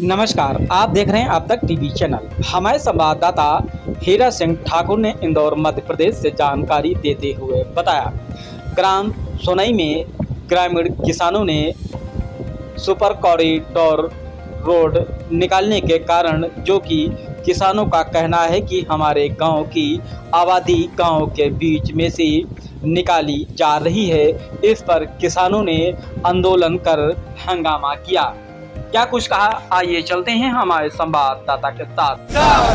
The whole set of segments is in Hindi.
नमस्कार, आप देख रहे हैं अब तक टीवी चैनल। हमारे संवाददाता हीरा सिंह ठाकुर ने इंदौर मध्य प्रदेश से जानकारी देते हुए बताया, ग्राम सोनई में ग्रामीण किसानों ने सुपर कॉरिडोर रोड निकालने के कारण, जो कि किसानों का कहना है कि हमारे गांव की आबादी गांव के बीच में से निकाली जा रही है, इस पर किसानों ने आंदोलन कर हंगामा किया। क्या कुछ कहा, आइए चलते हैं हमारे संवाददाता के साथ।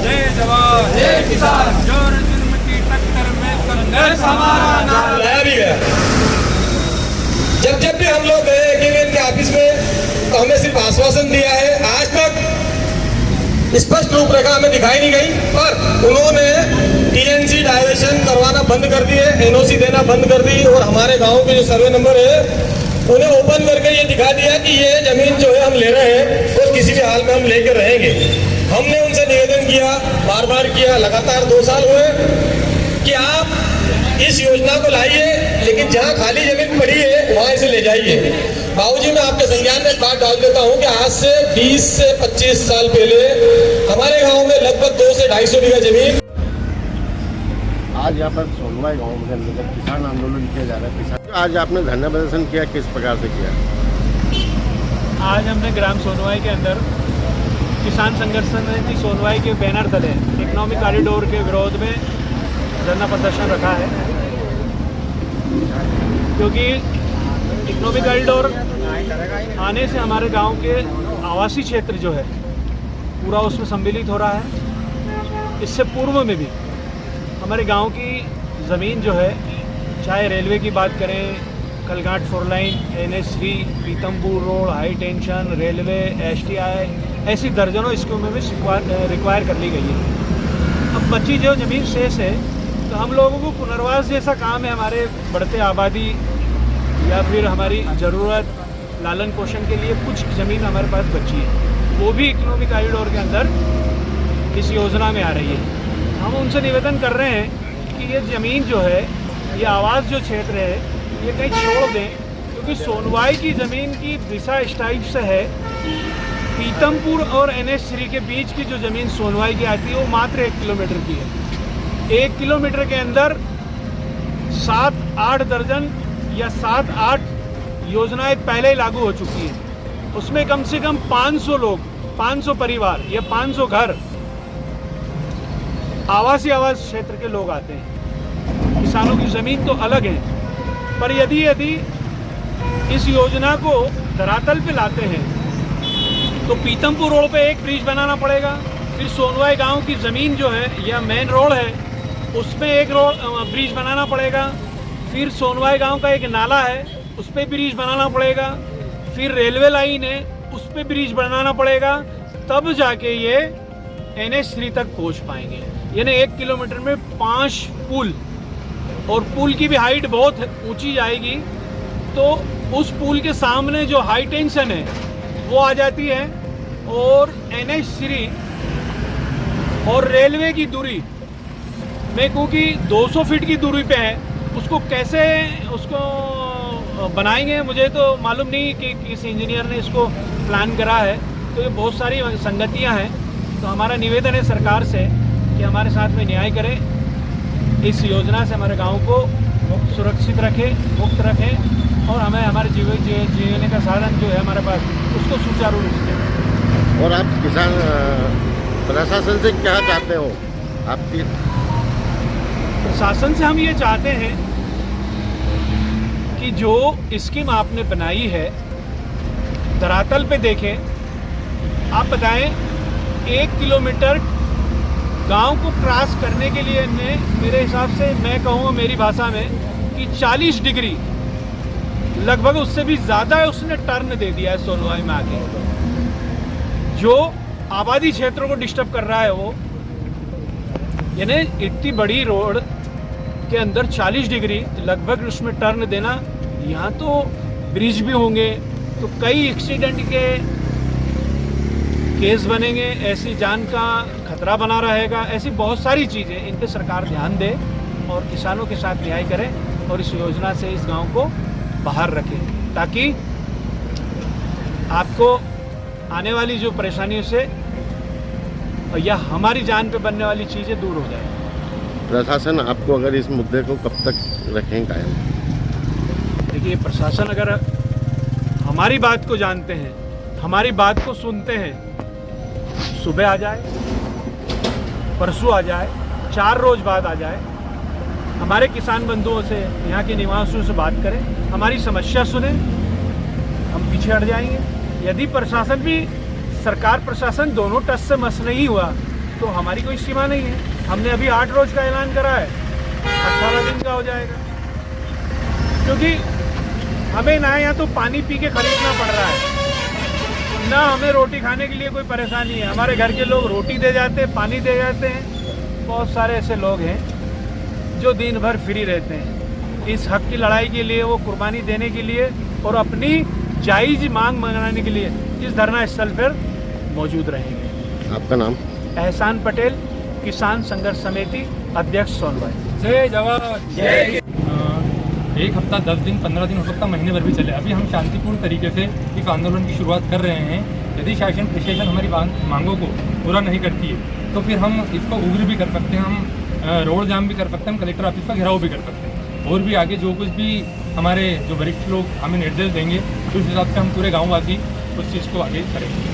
जय जवान जय किसान, जोर जुल्म की टक्कर में संघर्ष हमारा नारा लाया भी गया। जब भी हम लोग गए एग्रीमेंट के ऑफिस में तो हमें सिर्फ आश्वासन दिया है, आज तक स्पष्ट रूपरेखा हमें दिखाई नहीं गई। पर उन्होंने टीएनसी डाइवर्शन करवाना बंद कर दिए, एनओसी देना बंद कर दी और हमारे गांव के जो सर्वे नंबर है उन्हें ओपन करके ये दिखा दिया कि ये जमीन जो है हम ले रहे हैं और किसी भी हाल में हम लेकर रहेंगे। हमने उनसे निवेदन किया, बार बार किया, लगातार 2 साल हुए कि आप इस योजना को लाइए, लेकिन जहाँ खाली जमीन पड़ी है वहाँ इसे ले जाइए। बाबूजी, मैं आपके संज्ञान में एक बात डाल देता हूँ कि आज से 20 से 25 साल पहले हमारे गाँव में लगभग 200 से 250 बीघा जमीन। आज यहाँ पर सोनवाई गांव के अंदर किसान आंदोलन किया जा रहा है। किसान आज आपने धरना प्रदर्शन किया, किस प्रकार से किया? आज हमने ग्राम सोनवाई के अंदर किसान संघर्ष समिति सोनवाई के बैनर तले इकोनॉमिक कॉरिडोर के विरोध में धरना प्रदर्शन रखा है, क्योंकि इकोनॉमिक कॉरिडोर आने से हमारे गांव के आवासीय क्षेत्र जो है पूरा उसमें सम्मिलित हो रहा है। इससे पूर्व में भी हमारे गांव की ज़मीन जो है, चाहे रेलवे की बात करें, कलघाट 4 line, NH3, Pithampur road, high tension, railway, STI, ऐसी दर्जनों स्कीमों में रिक्वायर कर ली गई है। अब बची जो ज़मीन शेष है, तो हम लोगों को पुनर्वास जैसा काम है, हमारे बढ़ते आबादी या फिर हमारी ज़रूरत लालन पोषण के लिए कुछ ज़मीन हमारे पास बची है, वो भी इकोनॉमिक कॉरिडोर के अंदर इस योजना में आ रही है। हम उनसे निवेदन कर रहे हैं कि ये ज़मीन जो है, ये आवास जो क्षेत्र है, ये कहीं छोड़ दें, क्योंकि सोनवाई की ज़मीन की दिशा इस टाइप से है, पीतमपुर और NH3 के बीच की जो ज़मीन सोनवाई की आती है वो मात्र 1 किलोमीटर की है। 1 किलोमीटर के अंदर 7-8 दर्जन या 7-8 योजनाएं पहले ही लागू हो चुकी हैं। उसमें कम से कम 500 लोग, 500 परिवार या 500 घर आवास क्षेत्र के लोग आते हैं। किसानों की ज़मीन तो अलग है, पर यदि इस योजना को धरातल पे लाते हैं तो पीतमपुर रोड पे एक ब्रिज बनाना पड़ेगा, फिर सोनवाई गांव की ज़मीन जो है या मेन रोड है उसमें एक ब्रिज बनाना पड़ेगा, फिर सोनवाई गांव का एक नाला है उस पर ब्रिज बनाना पड़ेगा, फिर रेलवे लाइन है उस पर ब्रिज बनाना पड़ेगा, तब जाके ये NH3 तक पहुँच पाएंगे। यानी 1 किलोमीटर में 5 पुल, और पुल की भी हाइट बहुत ऊंची जाएगी, तो उस पुल के सामने जो हाई टेंशन है वो आ जाती है, और NH3 और रेलवे की दूरी में, क्योंकि 200 फीट की दूरी पे है, उसको कैसे बनाएंगे मुझे तो मालूम नहीं कि किस इंजीनियर ने इसको प्लान करा है। तो ये बहुत सारी संगतियां हैं। तो हमारा निवेदन है सरकार से कि हमारे साथ में न्याय करें, इस योजना से हमारे गांव को सुरक्षित रखें, मुक्त रखें, और हमें हमारे जीने का साधन जो है हमारे पास उसको सुचारू रूप से दें। और आप किसान प्रशासन से क्या चाहते हो? आपकी प्रशासन से हम ये चाहते हैं कि जो स्कीम आपने बनाई है धरातल पे देखें। आप बताएं, 1 किलोमीटर गांव को क्रॉस करने के लिए ने मेरे हिसाब से, मैं कहूँगा मेरी भाषा में, कि 40 डिग्री लगभग उससे भी ज़्यादा है उसने टर्न दे दिया है सोनवाई में आके, जो आबादी क्षेत्रों को डिस्टर्ब कर रहा है वो। यानी इतनी बड़ी रोड के अंदर 40 डिग्री लगभग उसमें टर्न देना, यहाँ तो ब्रिज भी होंगे तो कई एक्सीडेंट के केस बनेंगे, ऐसी जान का खतरा बना रहेगा, ऐसी बहुत सारी चीज़ें, इन पे सरकार ध्यान दे और किसानों के साथ न्याय करे और इस योजना से इस गांव को बाहर रखे, ताकि आपको आने वाली जो परेशानियों से या हमारी जान पे बनने वाली चीज़ें दूर हो जाए। प्रशासन आपको अगर इस मुद्दे को कब तक रखें कायम? देखिए, प्रशासन अगर हमारी बात को जानते हैं, हमारी बात को सुनते हैं, सुबह आ जाए, परसों आ जाए, 4 रोज बाद आ जाए, हमारे किसान बंधुओं से, यहाँ के निवासियों से बात करें, हमारी समस्या सुने, हम पीछे हट जाएंगे। यदि प्रशासन भी, सरकार प्रशासन दोनों टस से मस नहीं हुआ तो हमारी कोई सीमा नहीं है। हमने अभी 8 रोज का ऐलान करा है, 18 दिन का हो जाएगा, क्योंकि हमें ना यहाँ तो पानी पी के खरीदना पड़ रहा है, ना हमें रोटी खाने के लिए कोई परेशानी है। हमारे घर के लोग रोटी दे जाते हैं, पानी दे जाते हैं। बहुत सारे ऐसे लोग हैं जो दिन भर फ्री रहते हैं। इस हक की लड़ाई के लिए वो कुर्बानी देने के लिए और अपनी जायज़ मांग मनाने के लिए इस धरना स्थल पर मौजूद रहेंगे। आपका नाम? एहसान पटेल, किसान संघर्ष समिति अध्यक्ष सोनवाई। जय जवान जय। एक हफ्ता 10 दिन 15 दिन हो सकता, महीने भर भी चले। अभी हम शांतिपूर्ण तरीके से इस आंदोलन की शुरुआत कर रहे हैं। यदि शासन प्रशासन हमारी मांगों को पूरा नहीं करती है तो फिर हम इसको उग्र भी कर सकते हैं, हम रोड जाम भी कर सकते हैं, हम कलेक्टर ऑफिस का घेराव भी कर सकते हैं। और भी आगे जो कुछ भी हमारे जो वरिष्ठ लोग हमें निर्देश देंगे उस हिसाब से हम पूरे गाँववासी उस चीज़ को आगे करेंगे।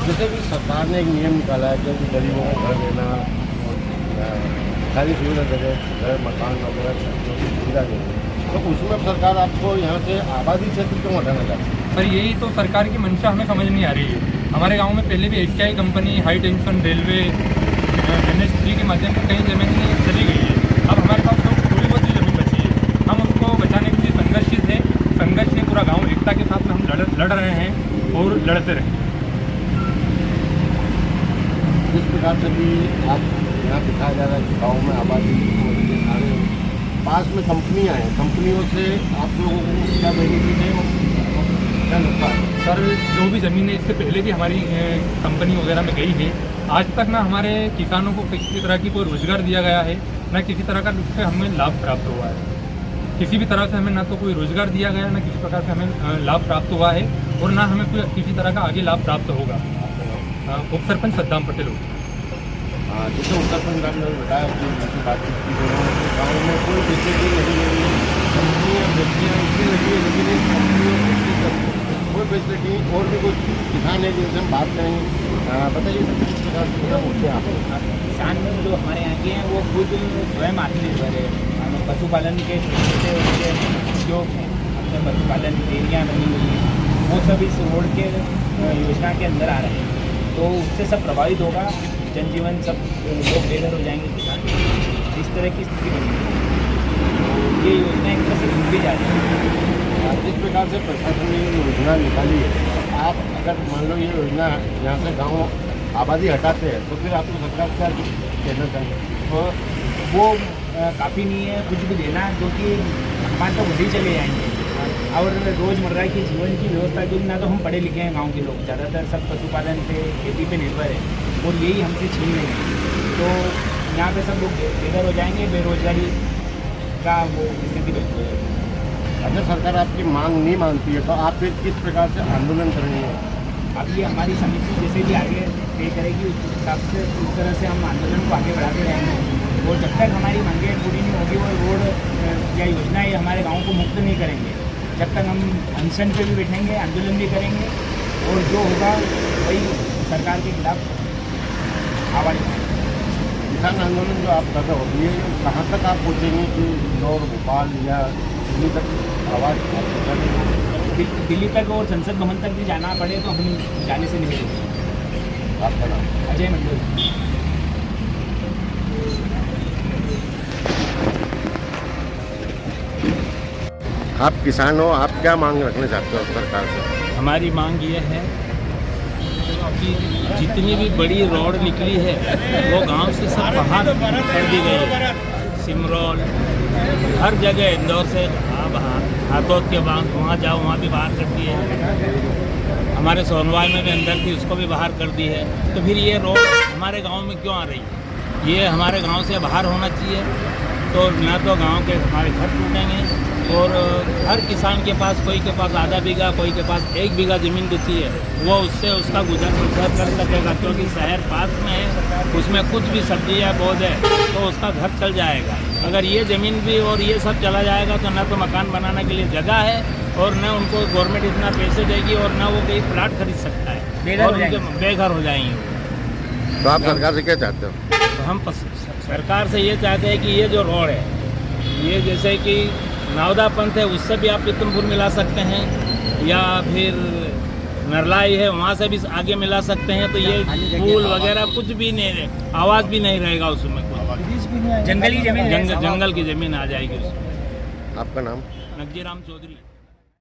जैसे भी सरकार ने एक नियम निकाला है कि गरीबों को घर देना, सारी सुविधा दे, घर मकान वगैरह जो सुविधा देंगे, तो उसमें सरकार आपको यहाँ से आबादी क्षेत्र क्यों हटाना चाहती है? पर यही तो सरकार की मंशा हमें समझ नहीं आ रही है। हमारे गांव में पहले भी HTI company, high tension railway, NH3 के माध्यम से कई ज़मीनें चली गई है। अब हमारे पास तो थोड़ी बहुत ही ज़मीन बची है, हम उसको बचाने के लिए संघर्षित हैं। संघर्ष में पूरा गाँव एकता के साथ में हम लड़ रहे हैं और लड़ते रहेंगे। जिस प्रकार से भी आप यहाँ दिखाया जा रहा है कि गाँव में आबादी सारे पास में कंपनियाँ हैं, कंपनियों से आप लोगों को क्या बेनिफिट है, क्या नुकसान? सर, जो भी ज़मीन है इससे पहले भी हमारी कंपनी वगैरह में गई है। आज तक ना हमारे किसानों को किसी तरह की कोई रोज़गार दिया गया है, ना किसी तरह का उससे हमें लाभ प्राप्त हुआ है। किसी भी तरह से हमें ना तो कोई रोज़गार दिया गया, ना किसी प्रकार से हमें लाभ प्राप्त हुआ है और ना हमें कोई किसी तरह का आगे लाभ प्राप्त होगा। उप सरपंच सद्दाम पटेल हो। हाँ, जैसे उप सरपंच आपने बताया कि उनकी बातचीत की गाँव में कोई फैसिलिटी नहीं लगी है, कंपनियाँ फैक्ट्रियाँ इसलिए लगी है, लेकिन इन कंपनियों कोई फैसिलिटी और भी कुछ किसान है जिनसे हम बात करेंगे। बताइए सर, किस प्रकार से क्या बोलते हैं आप? किसान जो हमारे यहाँ के हैं वो खुद स्वयं आत्मनिर्भर है। पशुपालन के छोटे उनके उद्योग हैं, अपने पशुपालन डेयरियाँ बनी हुई हैं, वो सब इस रोड के योजना के अंदर आ रहे हैं। तो उससे सब प्रभावित होगा, जनजीवन सब लोग बेघर हो जाएंगे किसान, इस तरह की स्थिति बनेगी। ये योजना एक तरह से लंबी जा रही है। जिस प्रकार से प्रशासन ने ये योजना निकाली है, आप अगर मान लो ये योजना यहाँ से गाँव आबादी हटाते हैं तो फिर आपको सरकार क्या कहना चाहिए? तो वो काफ़ी नहीं है कुछ भी देना, जो कि हमारे तो वही चले जाएंगे। और रोज़मर्रा की जीवन की व्यवस्था, क्योंकि ना तो हम पढ़े लिखे हैं, गांव के लोग ज़्यादातर सब पशुपालन पे, खेती पे निर्भर है और यही हमसे छीन लेंगे। तो यहाँ पे सब लोग बेघर हो जाएंगे, बेरोजगारी का वो स्थिति बन जाएगी। अगर सरकार आपकी मांग नहीं मानती है तो आप फिर किस प्रकार से आंदोलन करेंगे? अब ये हमारी समिति जैसे भी आगे तय करेगी उस हिसाब से, उस तरह से हम आंदोलन को आगे बढ़ाते रहेंगे। और जब तक हमारी मांगें पूरी नहीं होगी, वो रोड या योजना ये हमारे गाँव को मुक्त नहीं करेंगे, जब तक हम अनशन पे भी बैठेंगे, आंदोलन भी करेंगे और जो होगा वही सरकार के खिलाफ आवाज़ उठाएंगे। किसान आंदोलन जो आप कर रहे हो, ये कहाँ तक आप पहुँचेंगे कि इंदौर, भोपाल या दिल्ली तक आवाज़ पहुँचाने? दिल्ली तक और संसद भवन तक भी जाना पड़े तो हम जाने से नहीं रोकेंगे। आपका नाम? अजय मंडल। आप किसान हो, आप क्या मांग रखना चाहते हो सरकार से? हमारी मांग ये है कि जितनी भी बड़ी रोड निकली है वो गांव से सब बाहर कर दी गई है। सिमरौल हर जगह, इंदौर से हाथोद के बाद वहाँ जाओ, वहाँ भी बाहर कर दी है। हमारे सोनवाई में भी अंदर थी, उसको भी बाहर कर दी है। तो फिर ये रोड हमारे गांव में क्यों आ रही है? ये हमारे गांव से बाहर होना चाहिए। तो ना तो गांव के हमारे घर टूटेंगे, और हर किसान के पास, कोई के पास आधा बीघा, कोई के पास 1 बीघा ज़मीन बची है, वो उससे उसका गुजर बसर कर सकेगा, क्योंकि शहर पास में है, उसमें कुछ भी सब्जी या पौध है तो उसका घर चल जाएगा। अगर ये ज़मीन भी और ये सब चला जाएगा तो न तो मकान बनाने के लिए जगह है और न उनको गवर्नमेंट इतना पैसे देगी और न वो कहीं प्लाट खरीद सकता है और उनके बेघर हो जाएंगे। तो आप सरकार से क्या चाहते हो? तो हम सरकार से ये चाहते हैं कि ये जो रोड है, ये जैसे कि नावदा पंथ है उससे भी आप पीतमपुर मिला सकते हैं, या फिर नरलाई है वहाँ से भी आगे मिला सकते हैं, तो ये पुल वगैरह कुछ भी नहीं रहे, आवाज़ भी नहीं रहेगा उसमें, कुछ जंगली जमीन जंगल की ज़मीन आ जाएगी उसमें। आपका नाम? नगजीराम चौधरी।